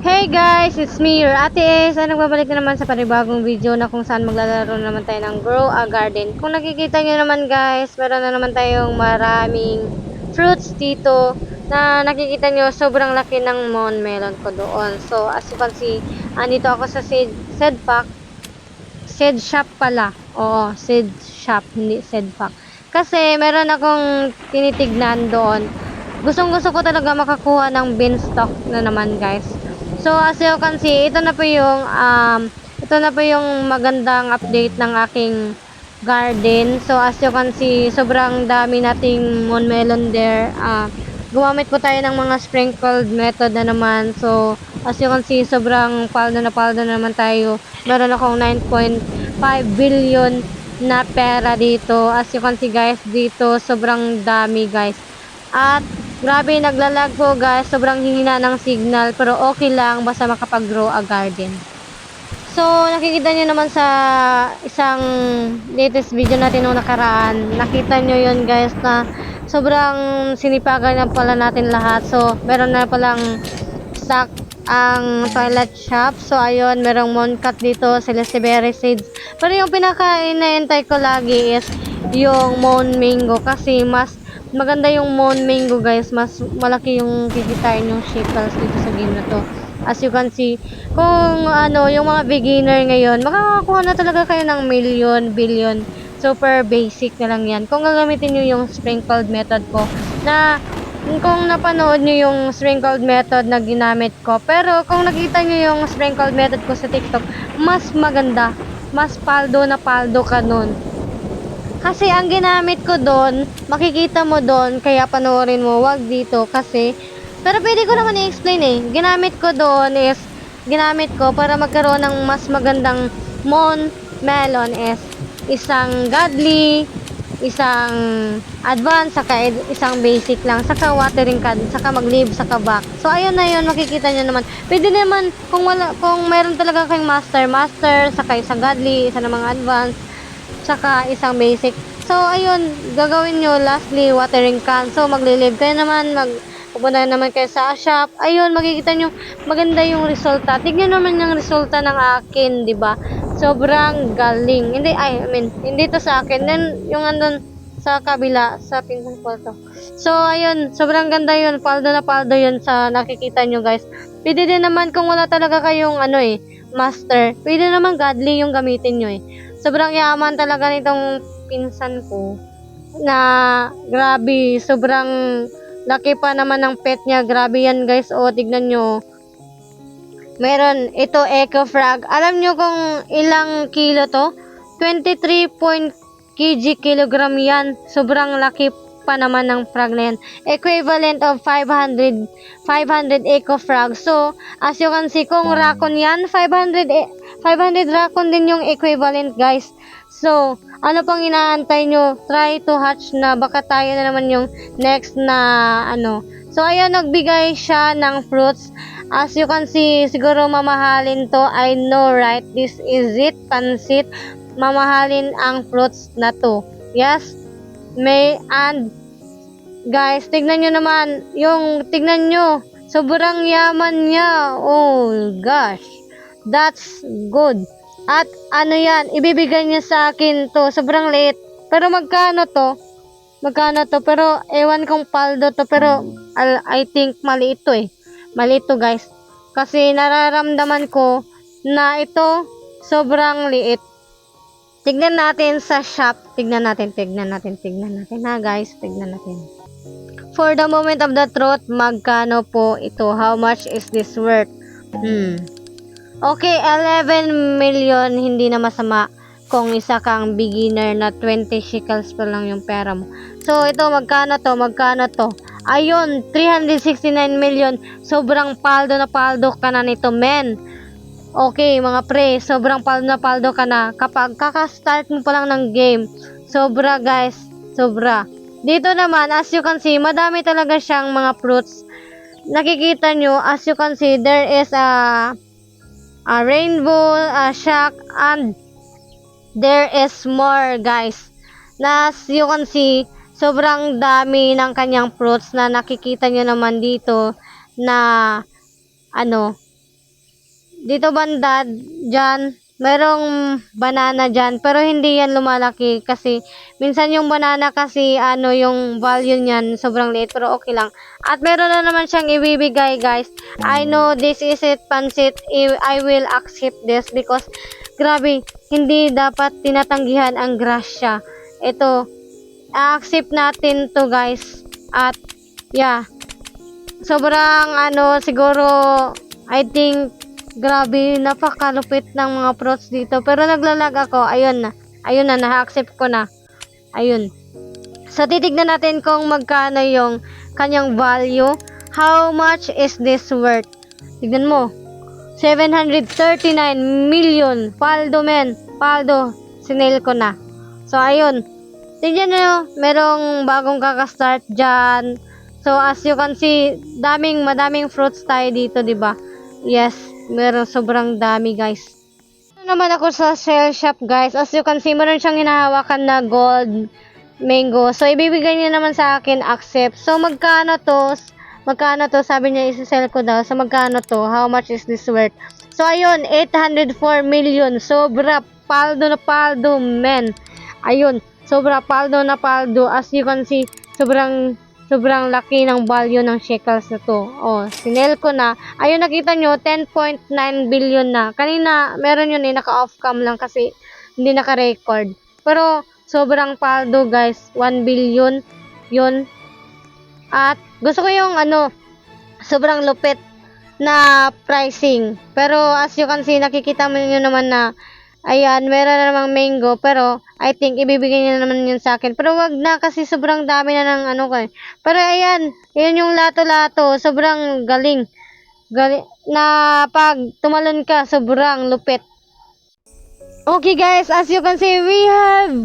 Hey guys, it's me, your Ate S. Nagbabalik na naman sa panibagong video na kung saan maglalaro naman tayo ng Grow a Garden. Kung nakikita nyo naman guys, meron na naman tayong maraming fruits dito na nakikita nyo sobrang laki ng mon melon ko doon. So as you can see, andito ako sa seed pack. Seed shop pala. Oo, seed shop, hindi seed pack. Kasi meron akong tinitignan doon. Gustong gusto ko talaga makakuha ng beanstalk na naman guys. So as you can see, ito na po yung magandang update ng aking garden. So as you can see, sobrang dami nating mon melon there. Gumamit po tayo ng mga sprinkled method na naman. So as you can see, sobrang paldo na naman tayo. Meron akong 9.5 billion na pera dito. As you can see guys, dito sobrang dami guys. At grabe, naglalag po guys. Sobrang hihina ng signal. Pero okay lang. Basta makapag-grow a garden. So, nakikita nyo naman sa isang latest video natin nung nakaraan. Nakita nyo yun guys na sobrang sinipagan na pala natin lahat. So, meron na palang stock ang toilet shop. So, ayun. Merong moncat dito. Celeste berry seeds. Pero yung pinaka-inaantay ko lagi is yung mon mango. Kasi mas maganda yung mon mango guys, mas malaki yung kikitain yung shekels dito sa game na to. As you can see, kung ano, yung mga beginner ngayon, makakakuha na talaga kayo ng million, billion. Super basic na lang yan. Kung gagamitin nyo yung sprinkled method ko, na kung napanood nyo yung sprinkled method na ginamit ko, pero kung nakita nyo yung sprinkled method ko sa TikTok, mas maganda, mas paldo na paldo ka nun. Kasi ang ginamit ko doon, makikita mo doon, kaya panoorin mo, wag dito kasi, pero pwede ko naman i-explain eh. Ginamit ko doon is, ginamit ko para magkaroon ng mas magandang mon melon is isang godly, isang advanced, saka isang basic lang, saka watering can, saka mag-leave, saka back. So ayun na yun, makikita nyo naman. Pwede naman, kung meron talaga kayong master, saka isang godly, isa namang advanced, saka isang basic. So ayun, gagawin nyo lastly watering can. So maglilive kayo naman, pupunta naman kayo sa shop. Ayun, makikita nyo maganda yung resulta. Tignan naman yung resulta ng akin, di ba? Sobrang galing. Hindi to sa akin. Then yung andun sa kabila, sa pinsan ko to. So ayun, sobrang ganda yun. Paldo na paldo yun sa nakikita nyo guys. Pwede din naman kung wala talaga kayong master. Pwede naman godly yung gamitin nyo eh. Sobrang yaman talaga nitong pinsan ko na grabe, sobrang laki pa naman ng pet niya. Grabe yan guys. O, tignan nyo. Meron ito eco frog. Alam nyo kung ilang kilo to? 23 kilogram yan. Sobrang laki pa naman ng frog na yan. Equivalent of 500 eco frog. So, as you can see, kung raccoon yan, 500 raccoon din yung equivalent guys. So, ano pang inaantay nyo? Try to hatch na. Baka tayo na naman yung next na So, ayan, nagbigay siya ng fruits. As you can see, siguro mamahalin to. I know, right? This is it, pansit. Mamahalin ang fruits na to. Yes? And guys, tignan nyo naman. Tignan nyo. Sobrang yaman niya. Oh, gosh. That's good. At yan, ibibigay niya sa akin to. Sobrang liit. Pero magkano to? Pero ewan kong paldo to. Pero I think maliit to eh. Maliit to guys. Kasi nararamdaman ko na ito sobrang liit. Tignan natin sa shop. Tignan natin ha guys. Tignan natin. For the moment of the truth, magkano po ito? How much is this worth? Okay, 11 million, hindi na masama kung isa kang beginner na 20 shekels pa lang yung pera mo. So, ito, magkano to? Ayun, 369 million. Sobrang paldo na paldo ka na nito, men. Okay, mga pre, sobrang paldo na paldo ka na. Kapag kaka-start mo pa lang ng game, sobra guys, sobra. Dito naman, as you can see, madami talaga siyang mga fruits. Nakikita nyo, as you can see, there is a rainbow, a shock, and there is more guys. As you can see, sobrang dami ng kanyang fruits na nakikita nyo naman dito na dito banda, dyan, merong banana dyan, pero hindi yan lumalaki kasi minsan yung banana kasi ano yung value niyan sobrang liit pero okay lang. At meron na naman siyang ibibigay guys. I know this is it pansit. I will accept this because grabe, hindi dapat tinatanggihan ang grasya. Ito, accept natin to guys. At yeah, sobrang ano siguro I think grabe, napakalupit ng mga fruits dito. Pero naglalag ako. Ayun na. Ayun na, na-accept ko na. Ayun. So, titignan natin kung magkano yung kanyang value. How much is this worth? Tignan mo. 739 million. Paldo, men. Paldo. Sinail ko na. So, ayun. Tignan nyo. Merong bagong kakastart dyan. So, as you can see, madaming fruits tayo dito, di ba? Yes, meron sobrang dami guys. Ito naman ako sa shell shop guys. As you can see, meron siyang hinahawakan na gold mango. So, ibibigay niya naman sa akin, accept. So, magkano to? Magkano to? Sabi niya, isi-sell ko daw. So, magkano to? How much is this worth? So, ayun, 804 million. Sobra, paldo na paldo, men. Ayun, sobra, paldo na paldo. As you can see, sobrang laki ng value ng shekels na to. Oh, sinel ko na. Ayun, nakita nyo, 10.9 billion na. Kanina, meron yun naka-off cam lang kasi hindi naka-record. Pero, sobrang paldo guys. 1 billion yun. At, gusto ko yung sobrang lupit na pricing. Pero, as you can see, nakikita mo nyo naman na ayan, meron na namang mango, pero I think ibibigay niya naman yun sa akin. Pero wag na kasi sobrang dami na ng ko eh. Pero ayan, yun yung lato-lato, sobrang galing. Na pag tumalon ka, sobrang lupit. Okay guys, as you can see, we have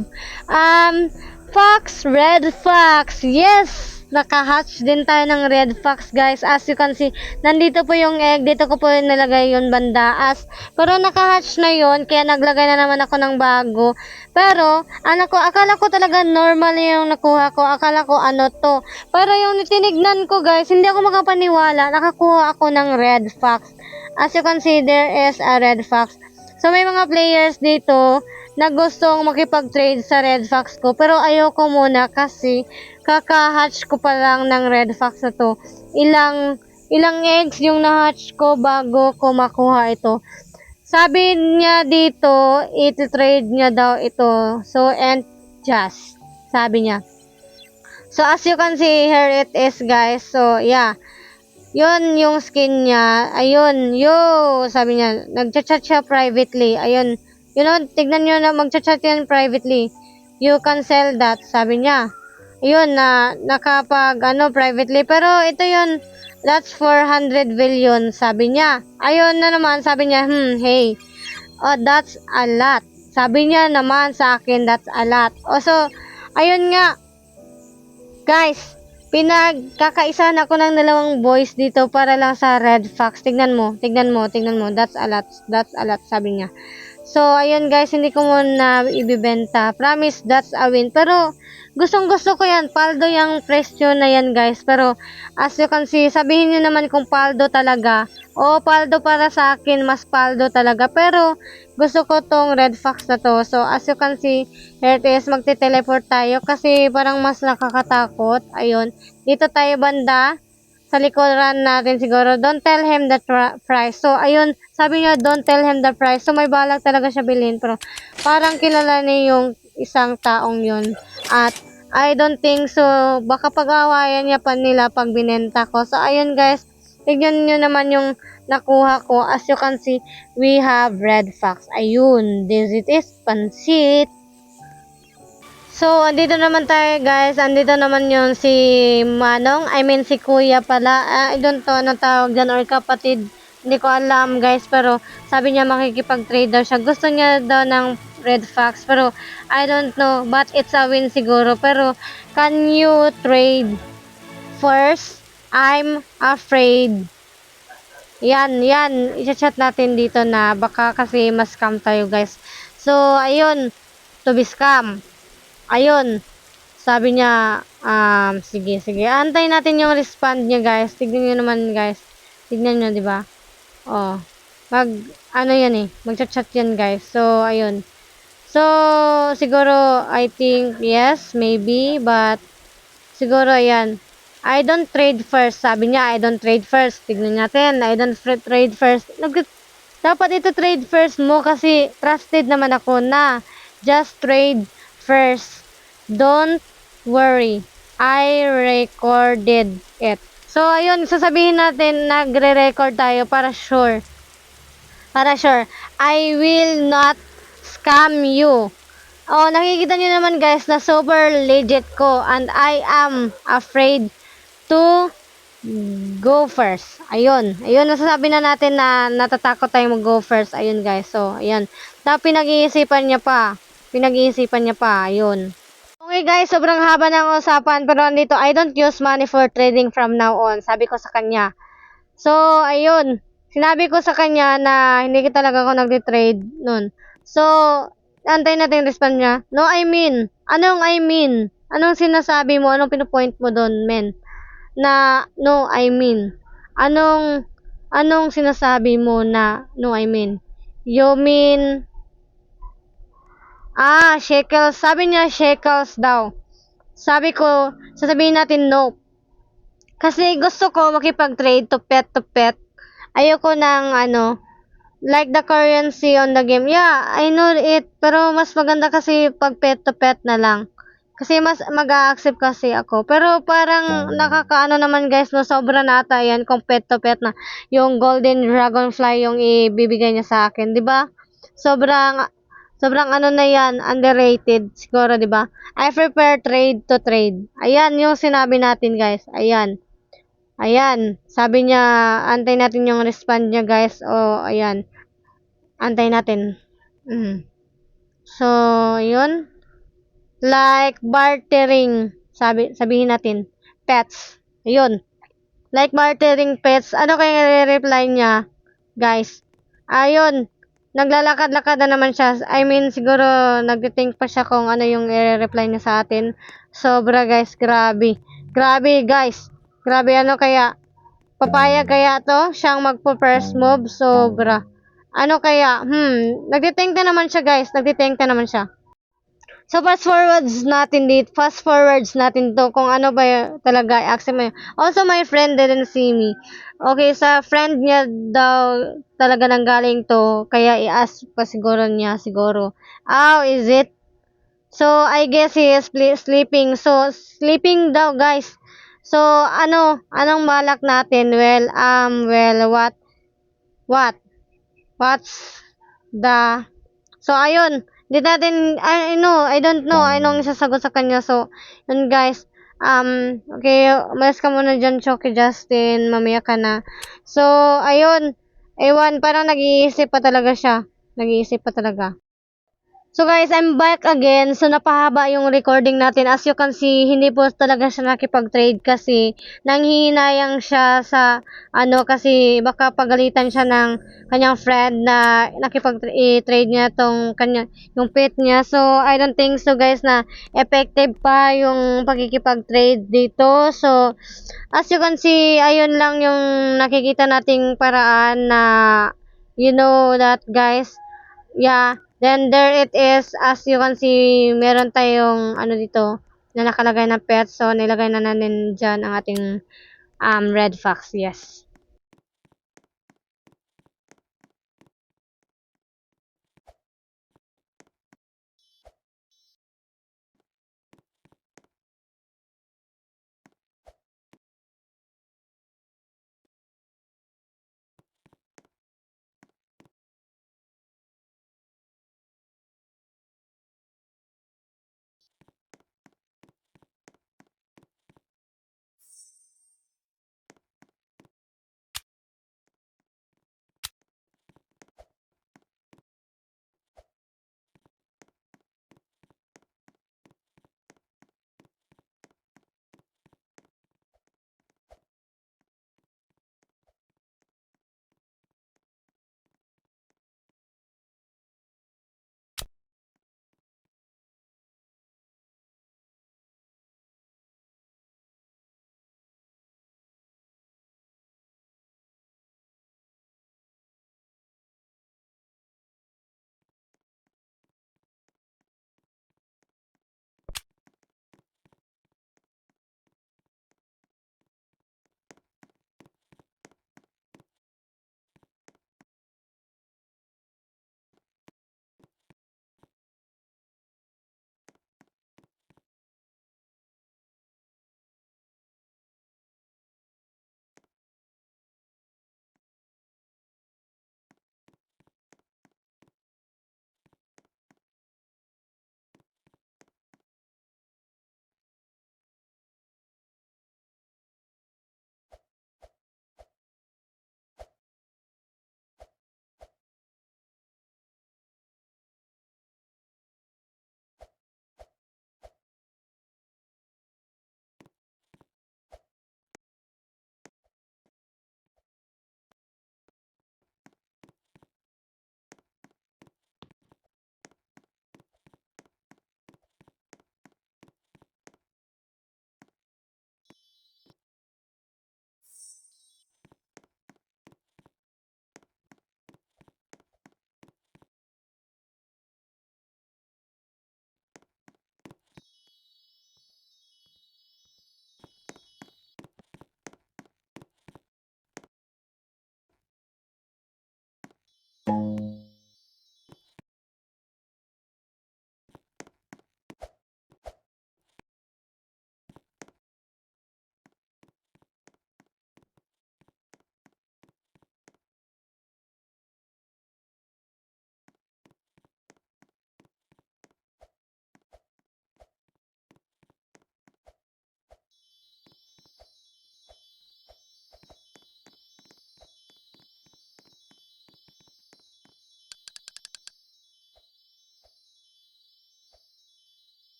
fox, red fox. Yes! Naka-hatch din tayo ng red fox guys. As you can see, nandito po yung egg. Dito ko po nalagay yung bandaas. Pero naka-hatch na yon, kaya naglagay na naman ako ng bago. Pero, akala ko talaga normal yung nakuha ko. Akala ko to. Pero yung tinignan ko guys, hindi ako makapaniwala. Nakakuha ako ng red fox. As you can see, there is a red fox. So, may mga players dito na gustong makipag-trade sa red fox ko. Pero ayoko muna kasi kaka-hatch ko pa lang ng red fox na to. Ilang eggs yung na-hatch ko bago ko makuha ito. Sabi niya dito, iti-trade niya daw ito. So, and just. Sabi niya. So, as you can see, here it is guys. So, yeah. Yun yung skin niya. Ayun, sabi niya, nagchat-chat siya privately. Ayun, tignan nyo na magchat-chat yan privately. You can sell that, sabi niya. Ayun, nakapag, privately. Pero ito yun, that's 400 billion, sabi niya. Ayun na naman, sabi niya, hey, that's a lot. Sabi niya naman sa akin, that's a lot. So, ayun nga, guys, pinagkakaisahan ako ng dalawang boys dito para lang sa red fox. Tignan mo. That's a lot, sabi niya. So, ayun guys, hindi ko muna ibibenta. Promise, that's a win. Pero, gustong-gusto ko yan. Paldo yung presyo na yan guys. Pero, as you can see, sabihin nyo naman kung paldo talaga. Paldo para sa akin, mas paldo talaga. Pero, gusto ko tong red fox na to. So, as you can see, here it is, magte-teleport tayo. Kasi, parang mas nakakatakot. Ayun. Dito tayo banda. Sa likuran natin siguro. Don't tell him the price. So, ayun. Sabi niya, don't tell him the price. So, may balak talaga siya bilhin. Pero, parang kilala niya yung isang taong yun. At, I don't think so. Baka pag-awayan niya pa nila pag binenta ko. So, ayun guys. Tignan nyo naman yung nakuha ko. As you can see, we have red fox. Ayun. This it is pansit. So, andito naman tayo guys. Andito naman yun si Manong. I mean si Kuya pala. I don't know anong tawag dyan or kapatid. Hindi ko alam guys. Pero sabi niya makikipag-trade daw siya. Gusto niya daw ng red fox. Pero I don't know. But it's a win siguro. Pero can you trade first? I'm afraid. Yan. I-chat natin dito na baka kasi mas scam tayo guys. So, ayun. To be scam. Ayun, sabi niya, sige, antayin natin yung respond niya guys. Tignan nyo naman guys. Tignan nyo, di ba? mag, ano yan eh, magchat-chat yan guys. So, ayun. So, siguro, I think, yes, maybe, but, siguro, ayan. I don't trade first. Sabi niya, I don't trade first. Tignan natin, I don't trade first. Dapat ito trade first mo kasi trusted naman ako na just trade first. Don't worry. I recorded it. So, ayun, sasabihin natin, nagre-record tayo para sure. Para sure. I will not scam you. Oh, nakikita nyo naman guys na super legit ko and I am afraid to go first. Ayun. Ayun, nasasabi na natin na natatakot tayong mag-go first. Ayun guys. So, ayun. Tapos pinag-iisipan niya pa. Pinag-iisipan niya pa. Ayun. Okay guys, sobrang haba ng usapan. Pero andito, I don't use money for trading from now on. Sabi ko sa kanya. So, ayun. Sinabi ko sa kanya na hindi talaga ako nagde-trade nun. So, antay natin yung response niya. No, I mean. Anong I mean? Anong sinasabi mo? Anong pinupoint mo doon, men? Na, no, I mean. Anong sinasabi mo na, no, I mean? You mean, shekels. Sabi niya, shekels daw. Sabi ko, sasabihin natin, no. Kasi gusto ko makipag-trade to pet. Ayoko ng like the currency on the game. Yeah, I know it. Pero mas maganda kasi pag pet to pet na lang. Kasi mas mag-a-accept kasi ako. Pero parang nakakaano naman guys, no, sobra na ata yan kung pet to pet na. Yung golden dragonfly yung ibibigay niya sa akin, di ba? Sobrang, sobrang ano na yan, underrated siguro, di ba? I prefer trade to trade. Ayan yung sinabi natin guys. Ayan. Ayan, sabi niya, antay natin yung respond niya guys. O, ayan, antay natin. So, yun. Like bartering, sabihin natin, pets. Ayun. Like bartering pets. Ano kaya reply niya, guys? Ayun. Naglalakad-lakad na naman siya. I mean, siguro nagti-think pa siya kung ano yung i-reply niya sa atin. Sobra, guys. Grabe. Grabe, guys. Grabe, ano kaya? Papayag kaya to? Siyang magpo-first move? Sobra. Ano kaya? Nagti-think na naman siya, guys. Nagti-think na naman siya. So, fast forwards natin to kung ano ba talaga, i-accept mo yun. Also, my friend didn't see me. Okay, sa friend niya daw talaga nanggaling to, kaya i-ask pa siguro niya, siguro. Oh, is it? So, I guess he is sleeping. So, sleeping daw, guys. So, anong balak natin? Well, what? What's the So, ayun. Di natin, I don't know, anong isasagot sa kanya. So, yun guys. Okay, umalis ka muna dyan, Choki Justin. Mamaya ka na. So, ayun. Ewan, parang nag-iisip pa talaga siya. Nag-iisip pa talaga. So guys, I'm back again. So napahaba yung recording natin. As you can see, hindi po talaga siya nakipag-trade kasi nanghihinayang siya sa kasi baka pagalitan siya ng kanyang friend na nakipag-trade niya tong yung pet niya. So I don't think so guys na effective pa yung pagkikipag-trade dito. So as you can see, ayun lang yung nakikita nating paraan na you know that guys. Yeah. Then there it is, as you can see, meron tayong dito na nakalagay na pet. So nilagay na natin diyan ang ating red fox. Yes.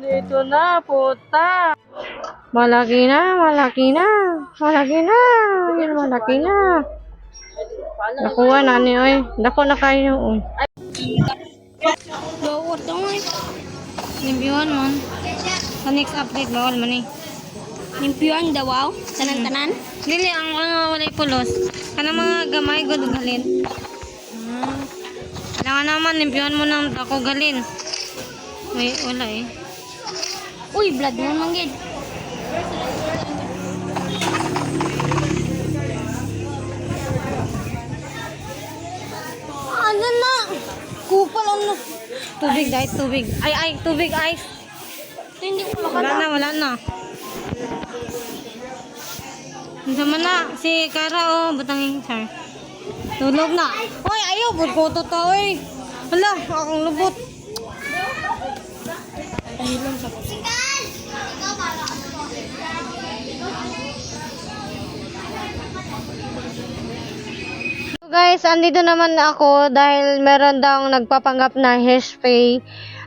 Dito na, puta. Malaki na, malaki na. Malaki na. Yun, malaki na. Nakuha na ni oy. Dako na kayo oy. Bawal daw eh. Nimbiyon mo. Sa next update bawal man eh. Limpyuan daw wow. Tanan-tanan. Dili ang walay pulos. Kanang mga gamay gud galin. Kailangan naman nimbiyon mo ng dako galin. May wala eh. Uy, blood mo manggid. Ano na? Kupal ano? Tubig dahil tubig. Ay, tubig ice. Ito hindi ko Wala na. Sama na, si Kara butangin sir. Tulog na. Hoy, ayaw, budko to oy. Hala, akong lubot. So guys, andito naman ako dahil meron daw nagpapanggap na hairspray.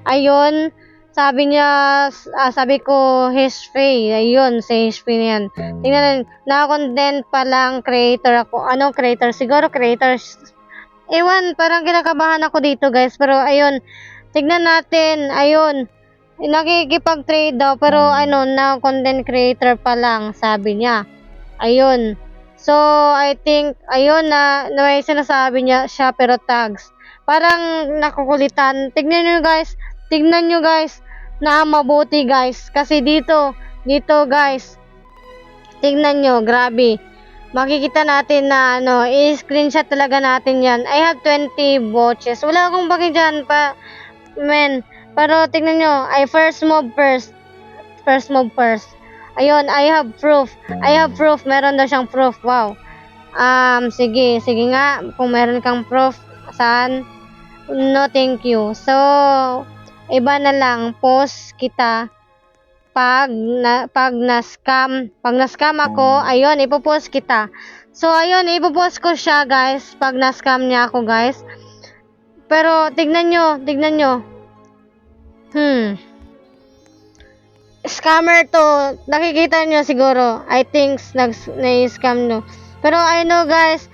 Ayun. Sabi niya, sabi ko, HP. Ayun, si HP na yan. Tingnan, na-content pa lang creator ako. Anong creator? Siguro creators. Ewan, parang kinakabahan ako dito guys. Pero ayun, tignan natin. Ayun, nakikipag-trade daw. Pero ano, na content creator pa lang, sabi niya. Ayun. So, I think, ayun na may sinasabi niya siya pero tags. Parang nakukulitan. Tignan nyo guys, na mabuti guys. Kasi dito guys, tignan nyo, grabe. Makikita natin na ano, i-screenshot talaga natin yan. I have 20 watches. Wala akong bagay dyan pa, men. Pero tignan nyo, first move first. Ayun, I have proof. Meron daw siyang proof. Wow. Sige nga. Kung meron kang proof, saan? No, thank you. So, iba na lang. Post kita pag na-scam ako. Ayun, ipopost kita. So, ayun, ipopost ko siya, guys. Pag na-scam niya ako, guys. Pero, tignan nyo. Scammer to. Nakikita nyo siguro. I think na-scam nyo. Pero I know guys,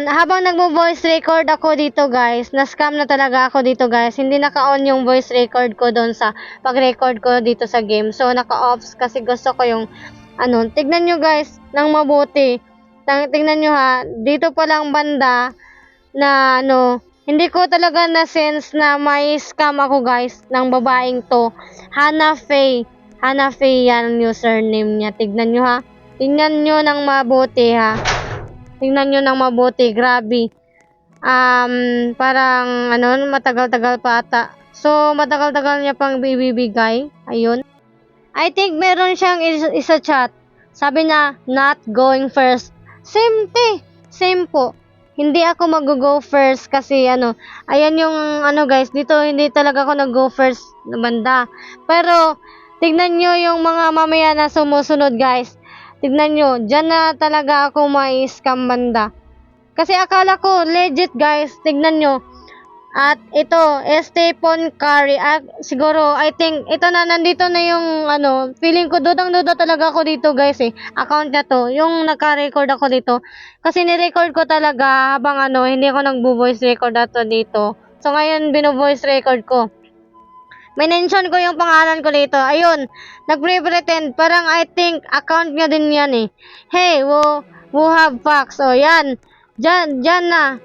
habang nagmo-voice record ako dito guys, na-scam na talaga ako dito guys. Hindi naka-on yung voice record ko doon sa pag-record ko dito sa game. So naka-off kasi gusto ko yung ano. Tignan nyo guys, nang mabuti. Tignan nyo ha, dito pa lang banda na ano, hindi ko talaga na-sense na may scam ako guys ng babaeng to. Hana Faye yan ang username niya. Tignan nyo ha. Tignan nyo ng mabuti ha. Grabe. Parang ano, matagal-tagal pa ata. So, matagal-tagal niya pang bibigay. Ayun. I think meron siyang isa chat. Sabi niya, not going first. Same po. Hindi ako mag-go first kasi ano, ayan yung ano guys, dito hindi talaga ako nag-go first na banda. Pero, tignan nyo yung mga mamaya na sumusunod guys. Tignan nyo, dyan na talaga ako may scam banda. Kasi akala ko legit guys, tignan nyo. At ito, Estepon Curry. Siguro, I think, ito na, nandito na yung, ano, feeling ko, dudang-duda talaga ako dito, guys, eh. Account na to, yung naka-record ako dito. Kasi ni-record ko talaga, habang, ano, hindi ako nagbo-voice record ato dito. So, ngayon, bino-voice record ko. Mention ko yung pangalan ko dito. Ayun, nag-pretend. Parang, I think, account niya din yan, eh. Hey, who have facts. O, yan. Diyan na.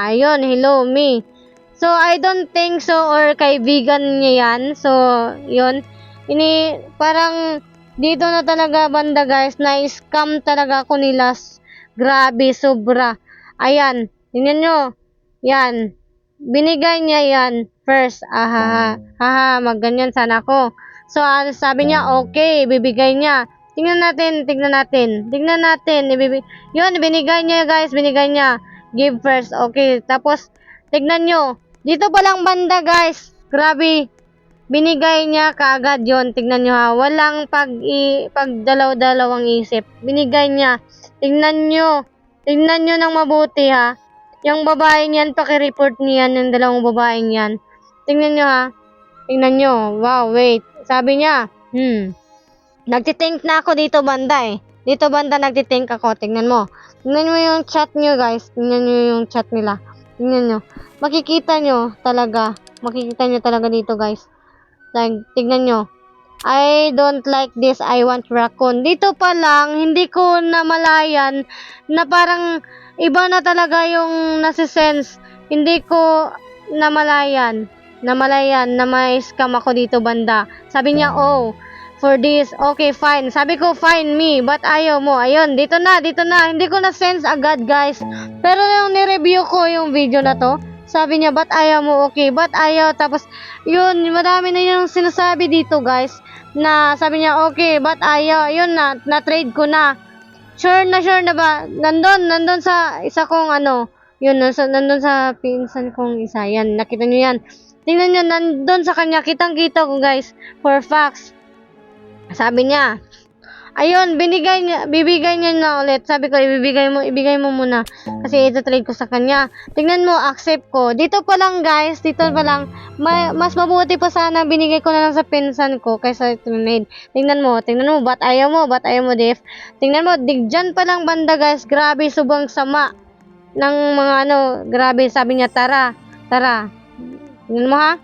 Ayun, hello, me. So, I don't think so or kaibigan niya yan. So, yun. Parang dito na talaga banda guys, na-scam talaga ako nila. Grabe, sobra. Ayan, tingnan nyo. Yan. Binigay niya yan first. Magganyan sana ako. So, sabi niya, okay, bibigay niya. Tingnan natin. Yun, binigay niya guys, Give first. Okay, tapos, tignan nyo. Dito pa lang banda guys. Grabe. Binigay niya kaagad yon. Tignan nyo ha. Walang pagdalaw-dalawang isip. Binigay niya. Tignan nyo ng mabuti ha. Yung babae niyan, pakireport niyan yung dalawang babaeng yan. Tignan nyo ha. Tignan nyo. Wow, wait. Sabi niya, nagtitink na ako dito banda eh. Dito banda nagtitink ako. Tignan mo. Tignan mo yung chat nyo guys. Tignan nyo yung chat nila. Tignan nyo. Makikita nyo talaga dito guys. Like, tignan nyo. I don't like this. I want raccoon. Dito pa lang, hindi ko namalayan na parang iba na talaga yung nasisense. Hindi ko namalayan na may scam ako dito banda. Sabi niya, oh, for this, okay, fine. Sabi ko, fine me, but ayaw mo. Ayun, dito na. Hindi ko na-sense agad, guys. Pero yung ni-review ko yung video na to, sabi niya, ba't ayaw mo? Okay, ba't ayaw? Tapos, yun, madami na yung sinasabi dito, guys. Na sabi niya, okay, ba't ayaw? Yun na-trade ko na. Sure na ba? Nandun sa isa kong ano, yun, nandun sa pinsan kong isa. Yan, nakita niyo yan. Tingnan niyo, nandun sa kanya, kitang-kita ko, guys, for facts. Sabi niya, Ayun, bibigay niya na ulit. Sabi ko, ibigay mo muna. Kasi ito-trade ko sa kanya. Tingnan mo, accept ko. Dito pa lang guys, mas mabuti pa sana binigay ko na lang sa pinsan ko kaysa trade. Tingnan mo, ba't ayaw mo, Def? Tingnan mo, dyan pa lang banda guys, grabe, sobrang sama ng mga grabe, sabi niya, tara. Tingnan mo ha,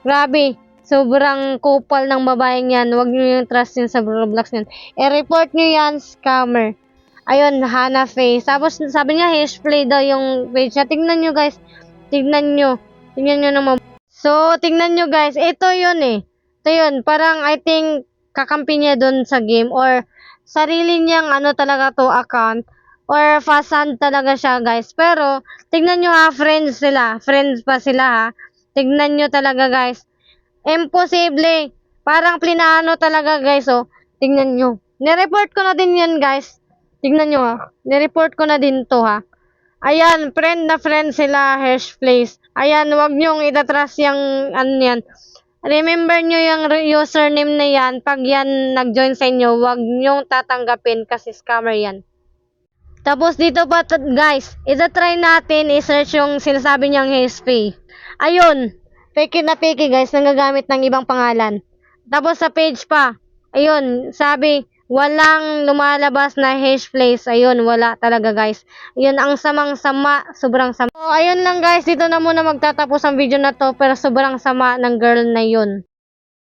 grabe. Sobrang kupal ng babaeng yan. Huwag nyo yung trust yun sa Roblox yun. I-report nyo yan, scammer. Ayun, Hana Face. Tapos sabi niya, Hashplay daw yung page niya. Tingnan nyo guys. Tingnan nyo naman. So, tingnan nyo guys. Ito yun eh. Ito yun. Parang I think kakampi niya dun sa game. Or sarili niyang talaga to account. Or fasan talaga siya guys. Pero, tingnan nyo ha, friends sila. Friends pa sila ha. Tignan nyo talaga guys. Imposible. Parang plinano talaga guys, oh. Tingnan nyo. Nireport ko na din yan guys. Tingnan nyo ha. Nireport ko na din to ha. Ayan, friend na friend sila, Hashplace. Ayan, wag nyong itatrust yung yan. Remember nyo yung username na yan. Pag yan nag-join sa inyo, wag nyong tatanggapin kasi scammer yan. Tapos dito pa guys, itatry natin i-search yung sinasabi niyang Hashpay. Ayun. Fake na fake guys, nanggagamit ng ibang pangalan. Tapos sa page pa, ayun, sabi, walang lumalabas na Hashplace. Ayun, wala talaga guys. Ayun, ang samang-sama, sobrang sama. So, ayun lang guys, dito na muna magtatapos ang video na to, pero sobrang sama ng girl na yun.